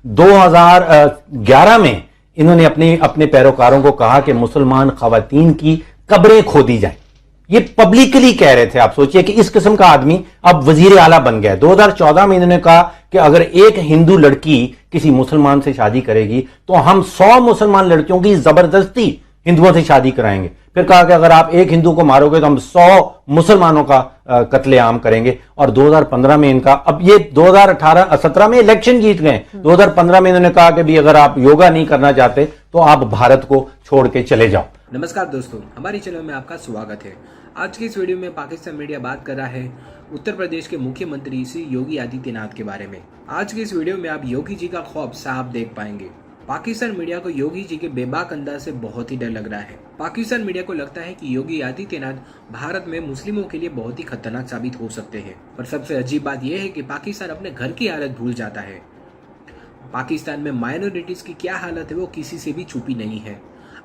2011 में इन्होंने अपने पैरोकारों को कहा कि मुसलमान खवातीन की कब्रें खोदी जाएं। ये पब्लिकली कह रहे थे। आप सोचिए कि इस किस्म का आदमी अब वजीर आला बन गया। 2014 में इन्होंने कहा कि अगर एक हिंदू लड़की किसी मुसलमान से शादी करेगी तो हम 100 मुसलमान लड़कियों की जबरदस्ती हिंदुओं से शादी कराएंगे। फिर कहा कि अगर आप एक हिंदू को मारोगे तो हम 100 मुसलमानों का कत्लेआम करेंगे। और 2015 में इनका, अब ये 2017 में इलेक्शन जीत गए, 2015 में इन्होंने कहा कि भी अगर आप योगा नहीं करना चाहते तो आप भारत को छोड़ के चले जाओ। नमस्कार दोस्तों, हमारी चैनल में आपका स्वागत है। आज की इस वीडियो में पाकिस्तान मीडिया बात कर रहा है उत्तर प्रदेश के मुख्यमंत्री श्री योगी आदित्यनाथ के बारे में। आज की इस वीडियो में आप योगी जी का खौफ साफ देख पाएंगे। पाकिस्तान मीडिया को योगी जी के बेबाक अंदाज से बहुत ही डर लग रहा है। पाकिस्तान मीडिया को लगता है कि योगी आदित्यनाथ भारत में मुस्लिमों के लिए बहुत ही खतरनाक साबित हो सकते हैं। पर सबसे अजीब बात यह है कि पाकिस्तान अपने घर की हालत भूल जाता है। पाकिस्तान में माइनॉरिटीज की क्या हालत है वो किसी से भी छुपी नहीं है।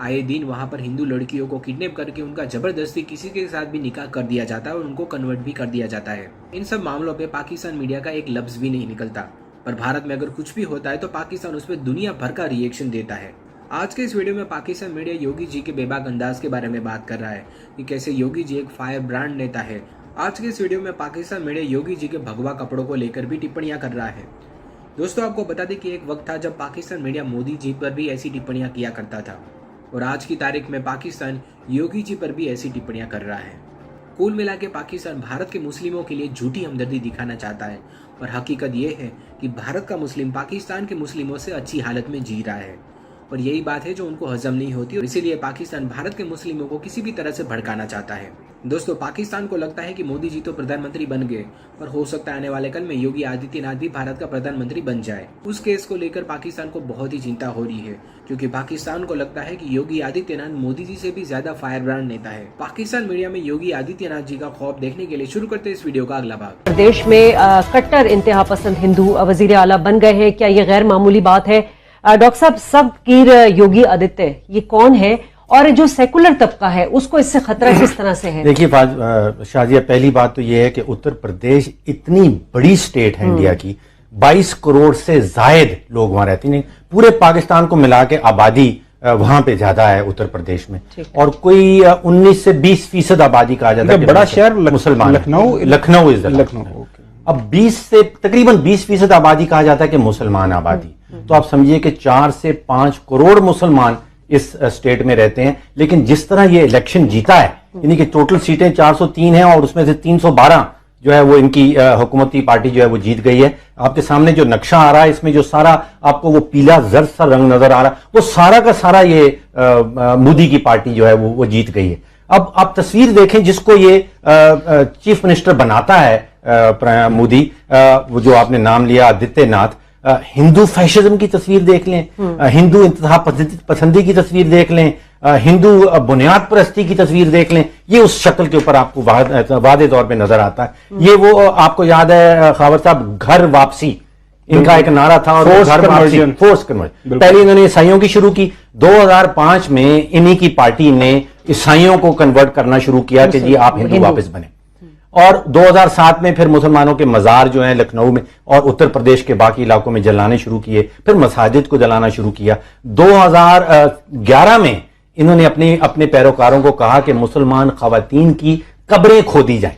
आए दिन वहां पर हिंदू लड़कियों को किडनैप करके उनका जबरदस्ती किसी के साथ भी निकाह कर दिया जाता है और उनको कन्वर्ट भी कर दिया जाता है। इन सब मामलों पे पाकिस्तान मीडिया का एक लफ्ज भी नहीं निकलता। पर भारत में अगर कुछ भी होता है तो पाकिस्तान उस पर दुनिया भर का रिएक्शन देता है। आज के इस वीडियो में पाकिस्तान मीडिया योगी जी के बेबाक अंदाज के बारे में बात कर रहा है कि कैसे योगी जी एक फायर ब्रांड नेता है। आज के इस वीडियो में पाकिस्तान मीडिया योगी जी के भगवा कपड़ों को लेकर भी टिप्पणियां कर रहा है। दोस्तों, आपको बता दें कि एक वक्त था जब पाकिस्तान मीडिया मोदी जी पर भी ऐसी टिप्पणियां किया करता था और आज की तारीख में पाकिस्तान योगी जी पर भी ऐसी टिप्पणियां कर रहा है। कुल मिला के पाकिस्तान भारत के मुस्लिमों के लिए झूठी हमदर्दी दिखाना चाहता है, पर हकीकत यह है कि भारत का मुस्लिम पाकिस्तान के मुस्लिमों से अच्छी हालत में जी रहा है और यही बात है जो उनको हजम नहीं होती और इसीलिए पाकिस्तान भारत के मुस्लिमों को किसी भी तरह से भड़काना चाहता है। दोस्तों, पाकिस्तान को लगता है कि मोदी जी तो प्रधानमंत्री बन गए, पर हो सकता है आने वाले कल में योगी आदित्यनाथ भी भारत का प्रधानमंत्री बन जाए। उस केस को लेकर पाकिस्तान को बहुत ही चिंता हो रही है, क्योंकि पाकिस्तान को लगता है कि योगी आदित्यनाथ मोदी जी से भी ज्यादा फायर ब्रांड नेता है। पाकिस्तान मीडिया में योगी आदित्यनाथ जी का खौफ देखने के लिए शुरू करते इस वीडियो का अगला भाग। प्रदेश में कट्टर इंतहा पसंद हिंदू वजीर आला बन गए हैं, क्या ये गैर मामूली बात है? डॉक्टर साहब, सब कीर योगी आदित्य ये कौन है और जो सेकुलर तबका है उसको इससे खतरा किस तरह से है? देखिए शाजिया, पहली बात तो ये है कि उत्तर प्रदेश इतनी बड़ी स्टेट है इंडिया की, 22 करोड़ से जायद लोग वहां रहते हैं। पूरे पाकिस्तान को मिला के आबादी वहां पे ज्यादा है उत्तर प्रदेश में, और कोई 19 से 20% आबादी कहा जाता है। बड़ा शहर मुसलमान, लखनऊ इज लखनऊ। अब 20 से तकरीबन 20% आबादी कहा जाता है कि मुसलमान आबादी। तो आप समझिए कि 4 से 5 करोड़ मुसलमान इस स्टेट में रहते हैं। लेकिन जिस तरह ये इलेक्शन जीता है, यानी कि टोटल सीटें 403 हैं और उसमें से 312 जो है वो इनकी हुकूमती पार्टी जो है वो जीत गई है। आपके सामने जो नक्शा आ रहा है, इसमें जो सारा आपको वो पीला जर्द सा रंग नजर आ रहा है, वो सारा का सारा ये मोदी की पार्टी जो है वो जीत गई है। अब आप तस्वीर देखें, जिसको ये चीफ मिनिस्टर बनाता है मोदी, वो जो आपने नाम लिया आदित्यनाथ, हिंदू फैशिज्म की तस्वीर देख लें, हिंदू इंतहा पसंदी की तस्वीर देख लें, हिंदू बुनियाद परस्ती की तस्वीर देख लें, ये उस शक्ल के ऊपर आपको वादे तौर पे नजर आता है। ये वो आपको याद है खावर साहब, घर वापसी इनका एक नारा था, और फोर्स कन्वर्जन पहले इन्होंने ईसाइयों की शुरू की। 2005 में इन्हीं की पार्टी ने ईसाइयों को कन्वर्ट करना शुरू किया कि जी आप हिंदू वापस बने, और 2007 में फिर मुसलमानों के मजार जो हैं लखनऊ में और उत्तर प्रदेश के बाकी इलाकों में जलाने शुरू किए, फिर मसाजिद को जलाना शुरू किया। 2011 में इन्होंने अपने पैरोकारों को कहा कि मुसलमान खवातीन की कब्रें खोदी जाएं।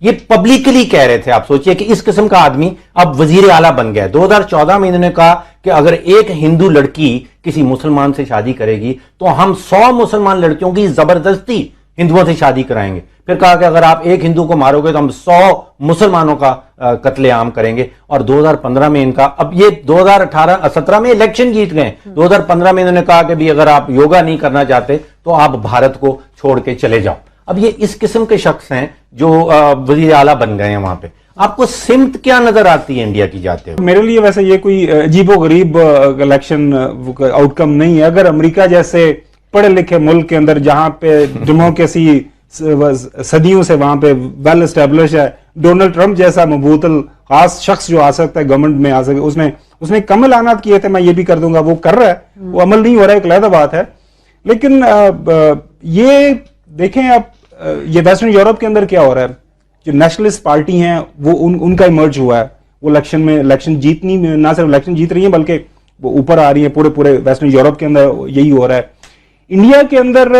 ये पब्लिकली कह रहे थे। आप सोचिए कि इस किस्म का आदमी अब वजीर आला बन गया। 2014 में इन्होंने कहा कि अगर एक हिंदू लड़की किसी मुसलमान से शादी करेगी तो हम 100 मुसलमान लड़कियों की जबरदस्ती हिंदुओं से शादी कराएंगे। फिर कहा कि अगर आप एक हिंदू को मारोगे तो हम 100 मुसलमानों का कत्लेआम करेंगे। और 2015 में इनका, अब ये 2017 में इलेक्शन जीत गए, 2015 में इन्होंने कहा कि भी अगर आप योगा नहीं करना चाहते तो आप भारत को छोड़ के चले जाओ। अब ये इस किस्म के शख्स हैं जो वजीर आला बन गए हैं वहां पे। आपको सिमत क्या नजर आती है इंडिया की जाते हुए? मेरे लिए वैसे ये कोई अजीबोगरीब इलेक्शन आउटकम नहीं है। अगर अमेरिका जैसे पढ़े लिखे मुल्क के अंदर, जहां पे डेमोक्रेसी सदियों से वहां पे वेल एस्टेब्लिश है, डोनाल्ड ट्रंप जैसा मबूतल खास शख्स जो आ सकता है गवर्नमेंट में आ सके, उसने कम ऐलानात किए थे, मैं ये भी कर दूंगा, वो कर रहा है, वो अमल नहीं हो रहा है, एक अलग बात है। लेकिन ये देखें आप, ये वेस्टर्न यूरोप के अंदर क्या हो रहा है, जो नेशनलिस्ट पार्टी हैं वो उनका इमर्ज हुआ है। वो इलेक्शन जीतनी, ना सिर्फ इलेक्शन जीत रही है बल्कि ऊपर आ रही है, पूरे पूरे वेस्टर्न यूरोप के अंदर यही हो रहा है। इंडिया के अंदर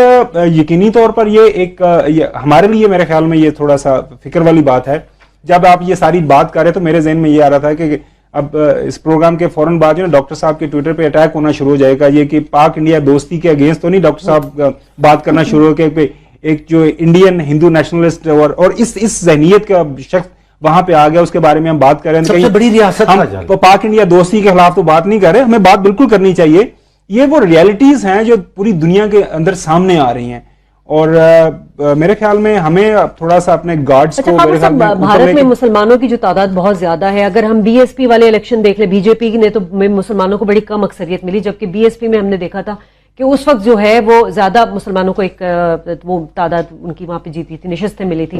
यकीनी तौर पर ये हमारे लिए मेरे ख्याल में ये थोड़ा सा फिक्र वाली बात है। जब आप ये सारी बात कर रहे तो मेरे जहन में ये आ रहा था कि अब इस प्रोग्राम के फौरन बाद जो डॉक्टर साहब के ट्विटर पे अटैक होना शुरू हो जाएगा, ये कि पाक इंडिया दोस्ती के अगेंस्ट तो नहीं डॉक्टर साहब बात करना शुरू हो के एक जो इंडियन हिंदू नेशनलिस्ट और इस जहनीत का शख्स वहां पे आ गया, उसके बारे में हम बात कर रहे हैं। सबसे बड़ी रियासत हम तो पाक इंडिया दोस्ती के खिलाफ तो बात नहीं कर रहे, हमें बात बिल्कुल करनी चाहिए। ये वो रियलिटीज हैं जो पूरी दुनिया के अंदर सामने आ रही हैं और मेरे ख्याल में हमें थोड़ा सा अपने गार्ड्स को मेरे ख्याल में भारत में मुसलमानों की जो तादाद बहुत ज्यादा है, अगर हम बीएसपी वाले इलेक्शन देख ले, बीजेपी ने तो मुसलमानों को बड़ी कम अक्सरियत मिली, जबकि बीएसपी में हमने देखा था कि उस वक्त जो है वो ज्यादा मुसलमानों को एक वो तादाद उनकी वहां पे जीती थी, नशिस्तें मिली थी।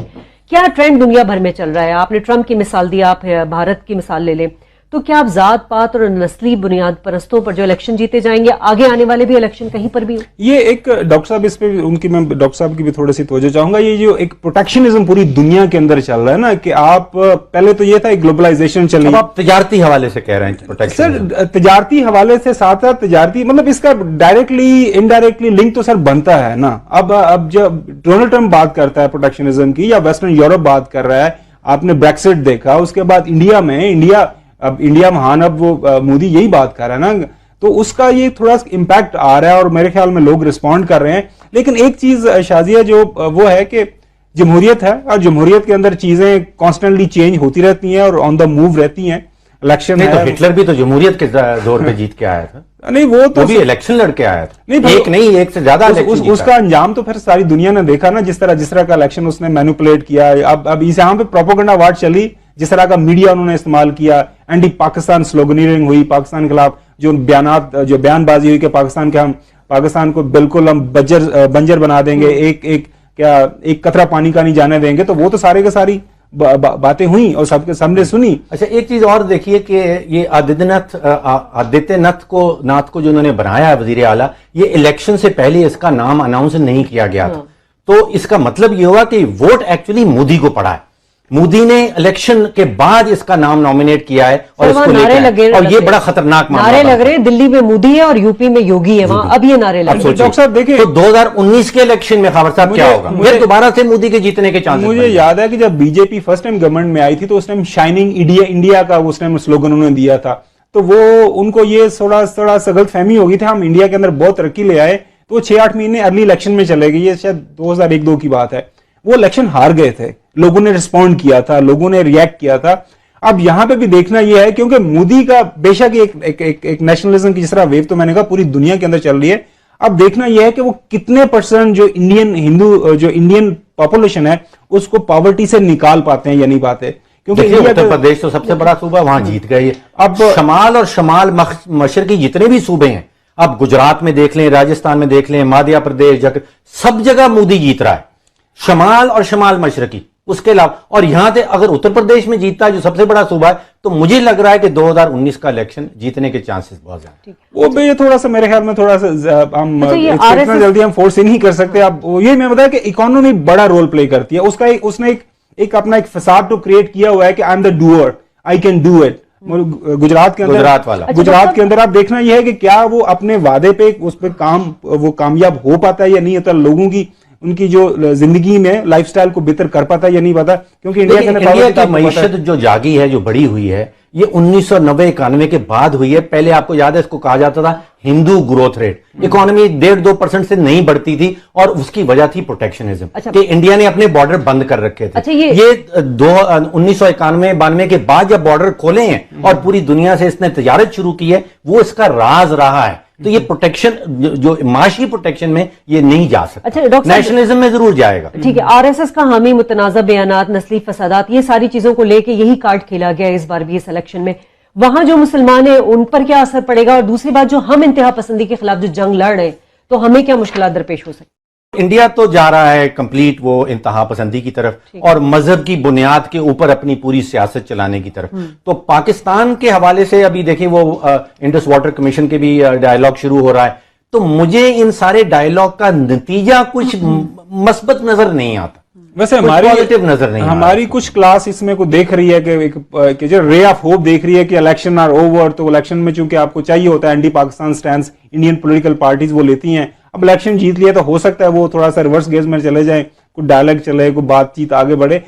क्या ट्रेंड दुनिया भर में चल रहा है? आपने ट्रंप की मिसाल दी, आप भारत की मिसाल ले लें, तो क्या आप जात पात और नस्ली बुनियाद परस्तों पर जो इलेक्शन जीते जाएंगे, आगे आने वाले भी इलेक्शन कहीं पर भी? ये एक डॉक्टर साहब, इस पे मैं डॉक्टर साहब की भी थोड़ी सी तवज्जो चाहूंगा। ये जो एक प्रोटेक्शनिज्म पूरी दुनिया के अंदर चल रहा है ना, कि आप पहले तो ये था एक ग्लोबलाइजेशन चली, आप तजारती हवाले से कह रहे हैं प्रोटेक्शन। सर तजारती हवाले से साथ साथ तजारती मतलब इसका डायरेक्टली इनडायरेक्टली लिंक तो सर बनता है ना। अब जब डोनाल्ड ट्रंप बात करता है प्रोटेक्शनिज्म की, या वेस्टर्न यूरोप बात कर रहा है, आपने ब्रेक्सिट देखा, उसके बाद इंडिया महान, अब वो मोदी यही बात कर रहा है ना, तो उसका ये थोड़ा इम्पैक्ट आ रहा है और मेरे ख्याल में लोग रिस्पॉन्ड कर रहे हैं। लेकिन एक चीज शाजिया जो वो है कि जमहूरियत है और जमहूरियत के अंदर चीजें कॉन्स्टेंटली चेंज होती रहती हैं और ऑन द मूव रहती हैं। इलेक्शन है, तो हिटलर भी तो जमहूरियत के जोर पे जीत के आया था। नहीं, वो तो भी इलेक्शन लड़के आया था, नहीं एक से ज्यादा उसका अंजाम तो फिर सारी दुनिया ने देखा ना, जिस तरह का इलेक्शन उसने मैनिपुलेट किया। अब इस यहाँ पे प्रोपेगेंडा वार चली, जिस तरह का मीडिया उन्होंने इस्तेमाल किया, एंटी पाकिस्तान स्लोगनियरिंग हुई, पाकिस्तान के खिलाफ जो बयानबाजी हुई कि पाकिस्तान को बिल्कुल हम बंजर बना देंगे, एक कतरा पानी का नहीं जाने देंगे, तो वो तो सारे के सारी बातें हुई और सबके सामने सुनी। अच्छा, एक चीज और देखिए कि ये आदित्यनाथ को जो उन्होंने बनाया है वजीर आला, ये इलेक्शन से पहले इसका नाम अनाउंस नहीं किया गया था। तो इसका मतलब ये हुआ कि वोट एक्चुअली मोदी को पड़ा है। मोदी ने इलेक्शन के बाद इसका नाम नॉमिनेट किया है और इसको लेकर, और ये बड़ा खतरनाक नारे लग रहे हैं। दिल्ली में मोदी है और यूपी में योगी है, वहां अब ये नारे लग रहे हैं। डॉक्टर साहब देखिए, तो 2019 के इलेक्शन में खबर साहब क्या होगा? मुझे दोबारा से मोदी के जीतने के चांसेस। मुझे याद है कि जब बीजेपी फर्स्ट टाइम गवर्नमेंट में आई थी तो उस टाइम शाइनिंग इंडिया का उस टाइम स्लोगन उन्होंने दिया था, तो वो उनको ये थोड़ा सा गलतफहमी हो गई थी, हम इंडिया के अंदर बहुत तरक्की ले आए, तो 6-8 महीने अर्ली इलेक्शन में चले गए। ये शायद 2001-2 की बात है। वो इलेक्शन हार गए थे, लोगों ने रिस्पॉन्ड किया था, लोगों ने रिएक्ट किया था। अब यहां पे भी देखना यह है, क्योंकि मोदी का बेशक एक नेशनलिज्म की जिस तरह वेव तो मैंने कहा पूरी दुनिया के अंदर चल रही है, अब देखना यह है कि वो कितने % जो इंडियन पॉपुलेशन है उसको पॉवर्टी से निकाल पाते हैं या नहीं पाते। क्योंकि उत्तर प्रदेश तो सबसे बड़ा सूबा, वहां जीत गए। अब शमाल और शमाल मशरकी जितने भी सूबे हैं, अब गुजरात में देख लें, राजस्थान में देख लें, मध्य प्रदेश, सब जगह मोदी जीत रहा है, शमाल और शमाल मशरकी। उसके अलावा और यहां से अगर उत्तर प्रदेश में जीतता है जो सबसे बड़ा सूबा है, तो मुझे लग रहा है कि 2019 का इलेक्शन जीतने के चांसेस बहुत ज्यादा। वो भी थोड़ा सा मेरे ख्याल में थोड़ा सा हम इतना जल्दी हम फोर्स नहीं कर सकते। अब ये मैं बताया कि इकोनॉमी बड़ा रोल प्ले करती है। उसने अपना एक फसाद तो क्रिएट किया हुआ है कि I am the doer, I can do it. Gujarat के अंदर आप देखना यह है कि क्या वो अपने वादे पे उस पर वो कामयाब हो पाता है या नहीं होता, लोगों की उनकी जो जिंदगी में लाइफस्टाइल को बेहतर कर पाता है या नहीं पाता। क्योंकि इंडिया की मईशत जो जागी है, जो बड़ी हुई है, ये 1990-91 के बाद हुई है। पहले आपको याद है इसको कहा जाता था हिंदू ग्रोथ रेट, इकोनॉमी 1.5-2% से नहीं बढ़ती थी और उसकी वजह थी प्रोटेक्शनिज्म। अच्छा, कि इंडिया ने अपने बॉर्डर बंद कर रखे थे। अच्छा, ये 1991-92 के बाद जब बॉर्डर खोले हैं और पूरी दुनिया से इसने तजारत शुरू की है, वो इसका राज रहा है। तो ये प्रोटेक्शन जो माशी प्रोटेक्शन में ये नहीं जा सकता। अच्छा, नेशनलिज्म में जरूर जाएगा। ठीक है, आरएसएस का हामी मुतनाज़ा बयानात, नस्ली फसादात, ये सारी चीजों को लेके यही कार्ड खेला गया इस बार भी इस इलेक्शन में। वहां जो मुसलमान है उन पर क्या असर पड़ेगा, और दूसरी बात जो हम इंतहा पसंदी के खिलाफ जो जंग लड़ रहे हैं, तो हमें क्या मुश्किलात दरपेश हो सकती? इंडिया तो जा रहा है कंप्लीट वो इंतहा पसंदी की तरफ और मजहब की बुनियाद के ऊपर अपनी पूरी सियासत चलाने की तरफ। तो पाकिस्तान के हवाले से अभी देखिए वो इंडस वाटर कमीशन के भी डायलॉग शुरू हो रहा है। तो मुझे इन सारे डायलॉग का नतीजा कुछ मस्बत नजर नहीं आता। वैसे कुछ हमारी पॉजिटिव नजर नहीं आ रहा हमारी कुछ क्लास इसमें को देख रही है कि जो रे ऑफ होप देख रही है कि इलेक्शन आर ओवर, तो इलेक्शन में चूंकि आपको चाहिए होता है anti Pakistan stand, Indian political parties वो लेती हैं। अब इलेक्शन जीत लिया तो हो सकता है वो थोड़ा सा रिवर्स गेज में चले जाए, कुछ डायलॉग चले, कुछ बातचीत आगे बढ़े।